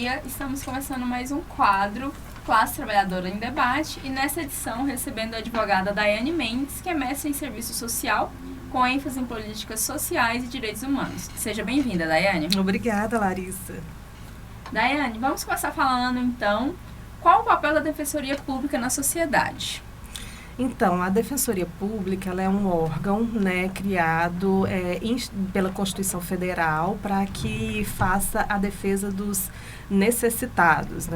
dia, estamos começando mais um quadro, Classe Trabalhadora em Debate, e nessa edição recebendo a advogada Daiane Mendes, que é mestre em Serviço Social, com ênfase em políticas sociais e direitos humanos. Seja bem-vinda, Daiane. Obrigada, Larissa. Daiane, vamos começar falando, então, qual o papel da Defensoria Pública na sociedade? Então, a Defensoria Pública ela é um órgão, criado pela Constituição Federal para que faça a defesa dos necessitados,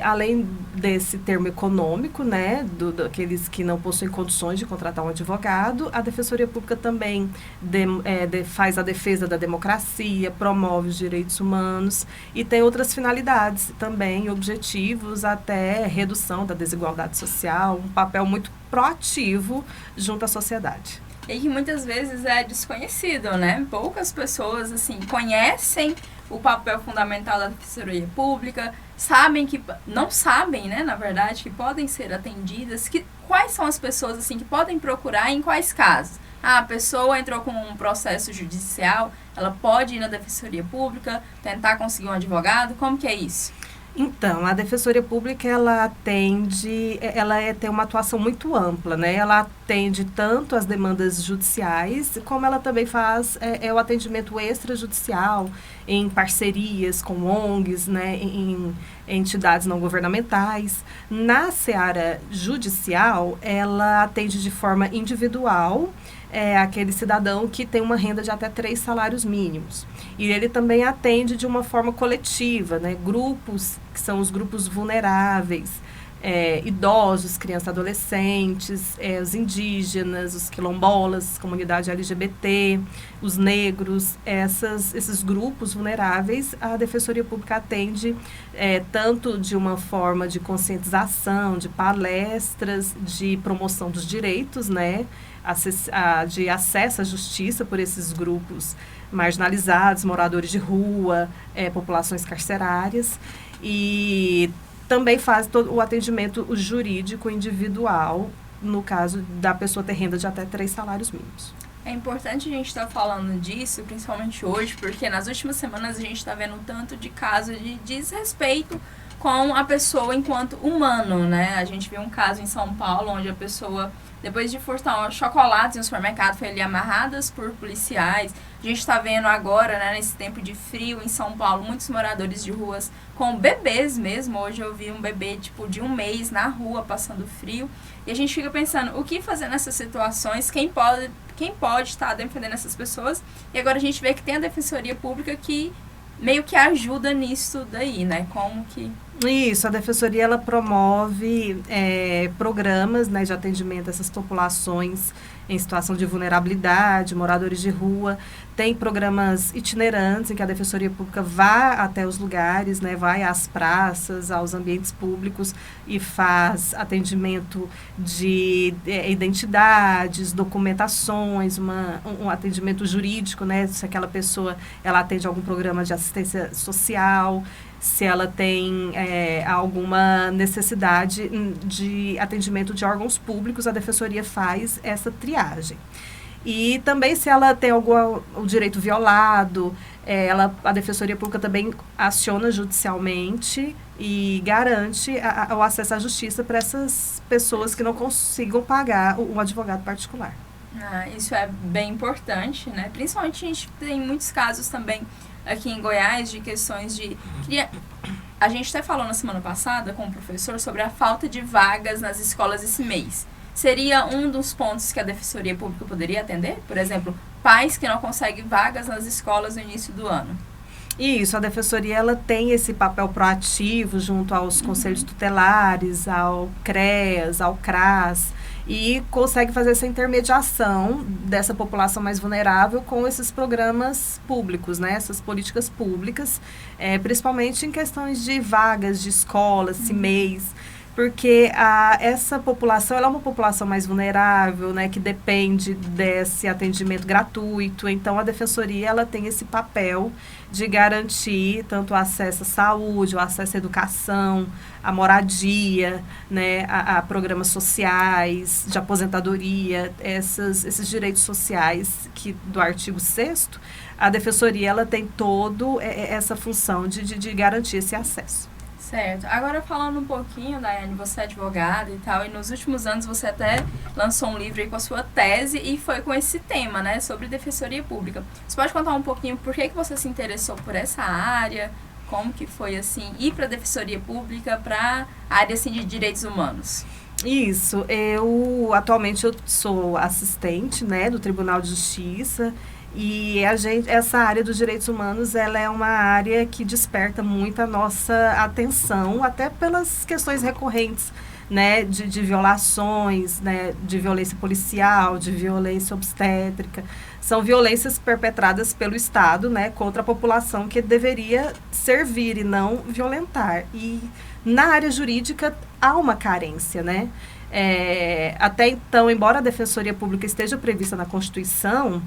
além desse termo econômico, daqueles que não possuem condições de contratar um advogado, a Defensoria Pública também faz a defesa da democracia, promove os direitos humanos e tem outras finalidades também, objetivos até redução da desigualdade social, um papel muito proativo junto à sociedade. E que muitas vezes é desconhecido, né? Poucas pessoas, conhecem o papel fundamental da Defensoria Pública, não sabem, na verdade, que podem ser atendidas, quais são as pessoas, que podem procurar em quais casos. A pessoa entrou com um processo judicial, ela pode ir na Defensoria Pública, tentar conseguir um advogado, como que é isso? Então, a Defensoria Pública, tem uma atuação muito ampla, Ela atende tanto as demandas judiciais, como ela também faz o atendimento extrajudicial em parcerias com ONGs, em entidades não governamentais. Na seara judicial, ela atende de forma individual, aquele cidadão que tem uma renda de até 3 salários mínimos. E ele também atende de uma forma coletiva, grupos que são os grupos vulneráveis, idosos, crianças, adolescentes, os indígenas, os quilombolas, comunidade LGBT, os negros, esses grupos vulneráveis, a Defensoria Pública atende tanto de uma forma de conscientização, de palestras, de promoção dos direitos, de acesso à justiça por esses grupos marginalizados, moradores de rua, populações carcerárias, e também faz todo o atendimento jurídico individual, no caso da pessoa ter renda de até 3 salários mínimos. É importante a gente estar falando disso, principalmente hoje, porque nas últimas semanas a gente está vendo um tanto de casos de desrespeito com a pessoa enquanto humano, A gente viu um caso em São Paulo, onde a pessoa, depois de furtar chocolates em um supermercado, foi ali amarradas por policiais. A gente está vendo agora, nesse tempo de frio em São Paulo, muitos moradores de ruas com bebês mesmo. Hoje eu vi um bebê, de 1 mês na rua, passando frio. E a gente fica pensando, o que fazer nessas situações? Quem pode estar defendendo essas pessoas? E agora a gente vê que tem a Defensoria Pública que meio que ajuda nisso daí, Como que... Isso, a Defensoria ela promove programas de atendimento a essas populações em situação de vulnerabilidade, moradores de rua. Tem programas itinerantes em que a Defensoria Pública vai até os lugares, vai às praças, aos ambientes públicos e faz atendimento de identidades, documentações, um atendimento jurídico, se aquela pessoa ela atende algum programa de assistência social, se ela tem alguma necessidade de atendimento de órgãos públicos, a Defensoria faz essa triagem. E também se ela tem o direito violado, a Defensoria Pública também aciona judicialmente e garante o acesso à justiça para essas pessoas que não consigam pagar um advogado particular. Isso é bem importante, Principalmente a gente tem muitos casos também aqui em Goiás de questões de... A gente até falou na semana passada com o professor sobre a falta de vagas nas escolas esse mês. Seria um dos pontos que a Defensoria Pública poderia atender? Por exemplo, pais que não conseguem vagas nas escolas no início do ano. Isso, a Defensoria ela tem esse papel proativo junto aos conselhos tutelares, ao CREAS, ao CRAS, e consegue fazer essa intermediação dessa população mais vulnerável com esses programas públicos, essas políticas públicas, principalmente em questões de vagas de escolas, CIMEIs, porque essa população ela é uma população mais vulnerável, né, que depende desse atendimento gratuito. Então, a Defensoria ela tem esse papel de garantir tanto o acesso à saúde, o acesso à educação, à moradia, né, a programas sociais, de aposentadoria, esses direitos sociais que do artigo 6º, a Defensoria ela tem toda essa função de garantir esse acesso. Certo. Agora falando um pouquinho, Daiane, você é advogada e tal, e nos últimos anos você até lançou um livro aí com a sua tese e foi com esse tema, né, sobre Defensoria Pública. Você pode contar um pouquinho por que você se interessou por essa área, como que foi, assim, ir para a Defensoria Pública, para a área, assim, de direitos humanos? Isso, atualmente eu sou assistente, né, do Tribunal de Justiça. E essa área dos direitos humanos, ela é uma área que desperta muito a nossa atenção, até pelas questões recorrentes, né, de violações, né, de violência policial, de violência obstétrica. São violências perpetradas pelo Estado, né, contra a população que deveria servir e não violentar. E na área jurídica há uma carência, né? Até então, embora a Defensoria Pública esteja prevista na Constituição,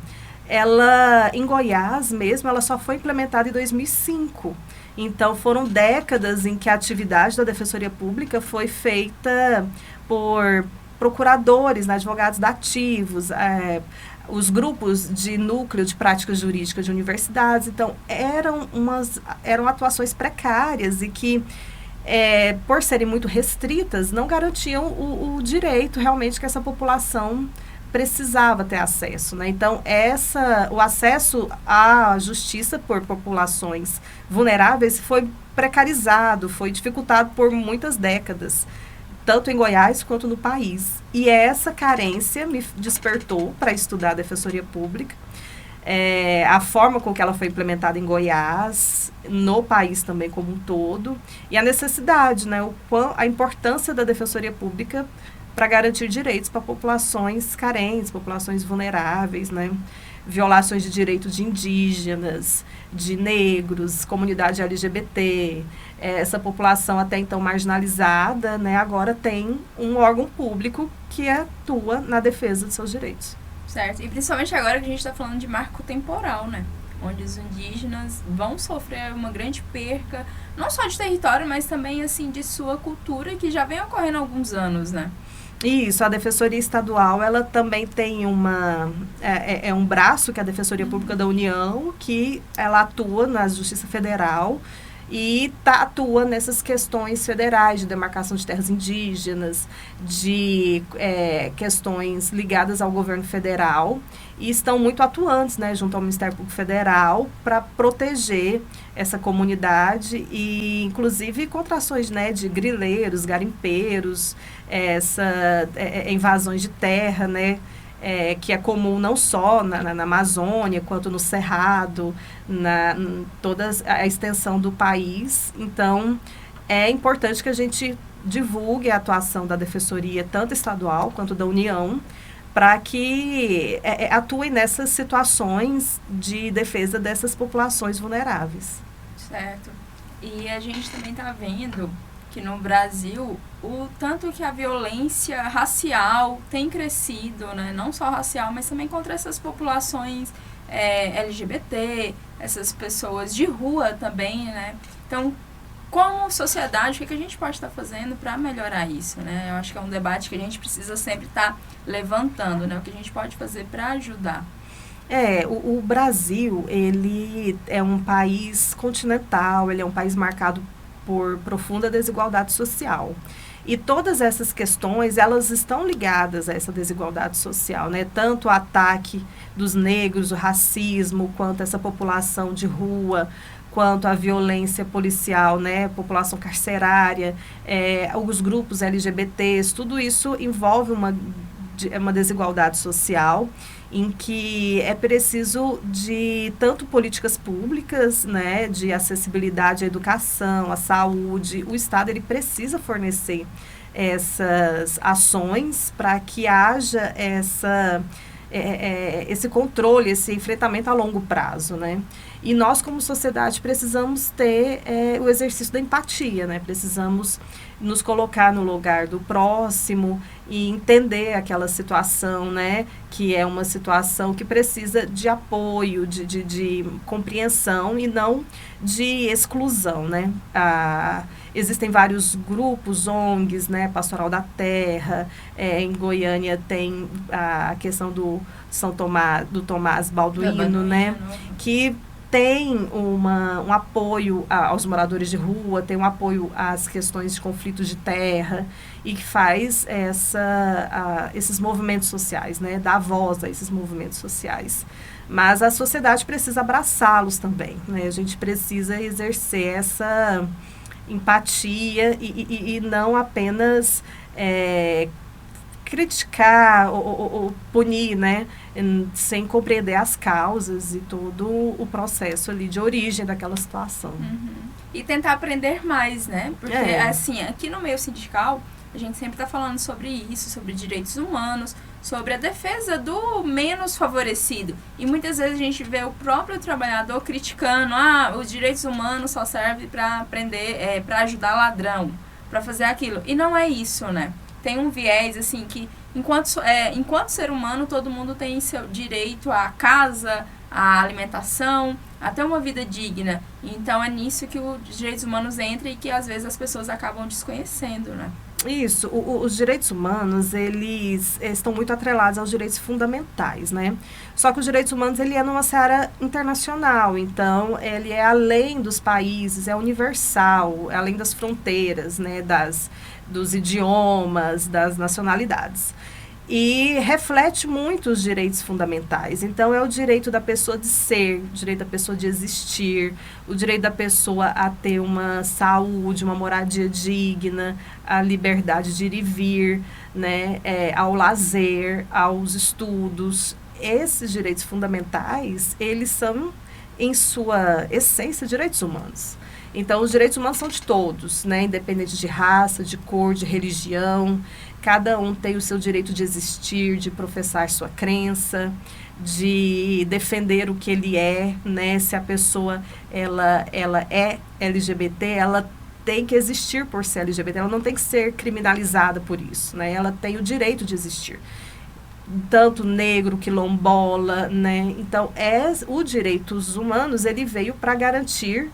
ela, em Goiás mesmo, ela só foi implementada em 2005. Então, foram décadas em que a atividade da Defensoria Pública foi feita por procuradores, né, advogados dativos, os grupos de núcleo de prática jurídica de universidades. Então, eram atuações precárias e que, por serem muito restritas, não garantiam o direito realmente que essa população precisava ter acesso, né? Então, o acesso à justiça por populações vulneráveis foi precarizado, foi dificultado por muitas décadas, tanto em Goiás quanto no país. E essa carência me despertou para estudar a Defensoria Pública, a forma com que ela foi implementada em Goiás, no país também como um todo, e a necessidade, né? A importância da Defensoria Pública para garantir direitos para populações carentes, populações vulneráveis, né? Violações de direitos de indígenas, de negros, comunidade LGBT, essa população até então marginalizada, né? Agora tem um órgão público que atua na defesa de seus direitos. Certo, e principalmente agora que a gente está falando de marco temporal, né? Onde os indígenas vão sofrer uma grande perca, não só de território, mas também, assim, de sua cultura, que já vem ocorrendo há alguns anos, né? Isso, a Defensoria Estadual, ela também tem um braço, que é a Defensoria Pública da União, que ela atua na Justiça Federal e atua nessas questões federais de demarcação de terras indígenas, de questões ligadas ao governo federal, e estão muito atuantes, né, junto ao Ministério Público Federal para proteger essa comunidade e, inclusive, contra ações, né, de grileiros, garimpeiros, invasões de terra, né, que é comum não só na Amazônia, quanto no Cerrado, toda a extensão do país. Então, é importante que a gente divulgue a atuação da Defensoria, tanto estadual quanto da União, para que atue nessas situações de defesa dessas populações vulneráveis. Certo. E a gente também está vendo que no Brasil, o tanto que a violência racial tem crescido, né? Não só racial, mas também contra essas populações LGBT, essas pessoas de rua também, né? Então, como sociedade, o que a gente pode estar fazendo para melhorar isso, né? Eu acho que é um debate que a gente precisa sempre estar levantando, né? O que a gente pode fazer para ajudar. O Brasil, ele é um país continental, ele é um país marcado por profunda desigualdade social. E todas essas questões, elas estão ligadas a essa desigualdade social, né? Tanto o ataque dos negros, o racismo, quanto essa população de rua, quanto a violência policial, né? População carcerária, os grupos LGBTs, tudo isso envolve uma desigualdade social em que é preciso de tanto políticas públicas, né, de acessibilidade à educação, à saúde. O Estado ele precisa fornecer essas ações para que haja esse controle, esse enfrentamento a longo prazo, né? E nós, como sociedade, precisamos ter o exercício da empatia, né? Precisamos nos colocar no lugar do próximo e entender aquela situação, né, que é uma situação que precisa de apoio, de compreensão e não de exclusão, né. Existem vários grupos, ONGs, né, Pastoral da Terra, em Goiânia tem a questão do Tomás Balduino, né, que tem um apoio aos moradores de rua, tem um apoio às questões de conflitos de terra e que faz esses movimentos sociais, né, dá voz a esses movimentos sociais. Mas a sociedade precisa abraçá-los também, né, a gente precisa exercer essa empatia e não apenas criticar ou punir, né, sem compreender as causas e todo o processo ali de origem daquela situação. Uhum. E tentar aprender mais, né? Porque, assim, aqui no meio sindical, a gente sempre está falando sobre isso, sobre direitos humanos, sobre a defesa do menos favorecido. E muitas vezes a gente vê o próprio trabalhador criticando, os direitos humanos só servem para prender, para ajudar ladrão, para fazer aquilo. E não é isso, né? Tem um viés, assim, que enquanto ser humano, todo mundo tem seu direito à casa, à alimentação, até uma vida digna. Então, é nisso que os direitos humanos entram e que, às vezes, as pessoas acabam desconhecendo, né? Isso, os direitos humanos, eles estão muito atrelados aos direitos fundamentais, né? Só que os direitos humanos, ele é numa seara internacional, então, ele é além dos países, é universal, além das fronteiras, né, dos idiomas, das nacionalidades. E reflete muito os direitos fundamentais. Então, é o direito da pessoa de ser, o direito da pessoa de existir, o direito da pessoa a ter uma saúde, uma moradia digna, a liberdade de ir e vir, né, ao lazer, aos estudos. Esses direitos fundamentais, eles são, em sua essência, direitos humanos. Então, os direitos humanos são de todos, né, independente de raça, de cor, de religião. Cada um tem o seu direito de existir, de professar sua crença, de defender o que ele é, né? Se a pessoa ela é LGBT, ela tem que existir por ser LGBT, ela não tem que ser criminalizada por isso, né? Ela tem o direito de existir. Tanto negro, quilombola, né? Então, os direitos humanos, ele veio para garantir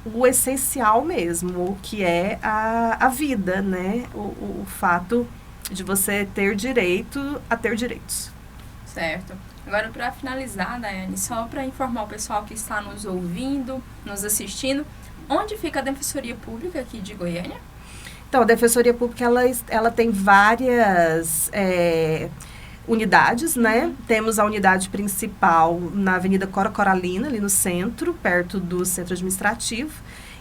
o essencial mesmo, o que é a vida, né? O fato de você ter direito a ter direitos. Certo. Agora, para finalizar, Daiane, só para informar o pessoal que está nos ouvindo, nos assistindo, onde fica a Defensoria Pública aqui de Goiânia? Então, a Defensoria Pública, ela tem várias unidades, né? Temos a unidade principal na Avenida Cora Coralina, ali no centro, perto do centro administrativo,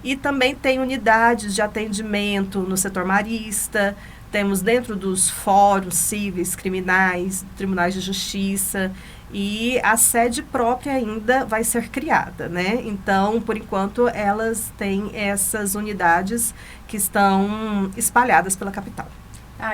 e também tem unidades de atendimento no setor marista. Temos dentro dos fóruns cíveis, criminais, tribunais de justiça, e a sede própria ainda vai ser criada, né? Então, por enquanto, elas têm essas unidades que estão espalhadas pela capital.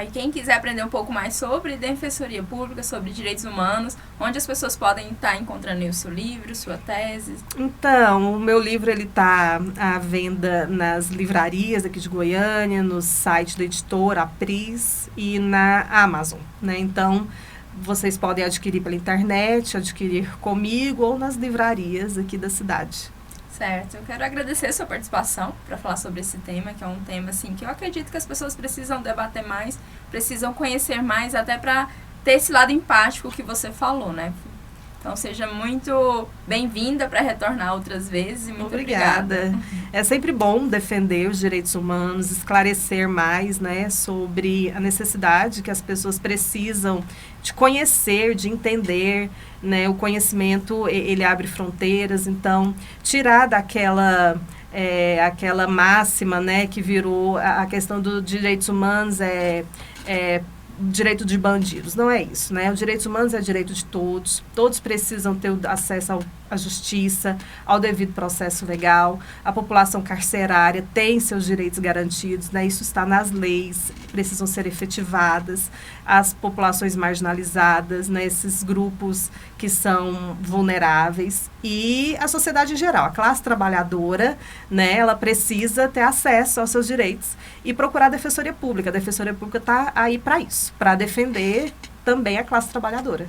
E quem quiser aprender um pouco mais sobre Defensoria Pública, sobre direitos humanos, onde as pessoas podem estar encontrando o seu livro, sua tese? Então, o meu livro está à venda nas livrarias aqui de Goiânia, no site da editora Apris e na Amazon, né? Então, vocês podem adquirir pela internet, adquirir comigo ou nas livrarias aqui da cidade. Certo, eu quero agradecer a sua participação para falar sobre esse tema, que é um tema assim, que eu acredito que as pessoas precisam debater mais, precisam conhecer mais, até para ter esse lado empático que você falou, né? Então, seja muito bem-vinda para retornar outras vezes e muito obrigada. É sempre bom defender os direitos humanos, esclarecer mais, né, sobre a necessidade que as pessoas precisam de conhecer, de entender, né? O conhecimento, ele abre fronteiras, então, tirar daquela aquela máxima, né, que virou a questão dos direitos humanos direito de bandidos, não é isso, né? Os direitos humanos é direito de todos, todos precisam ter o acesso à justiça, ao devido processo legal, a população carcerária tem seus direitos garantidos, né? Isso está nas leis, precisam ser efetivadas, as populações marginalizadas, né? Esses grupos que são vulneráveis e a sociedade em geral, a classe trabalhadora, né? Ela precisa ter acesso aos seus direitos e procurar a Defensoria Pública. A Defensoria Pública está aí para isso, para defender também a classe trabalhadora.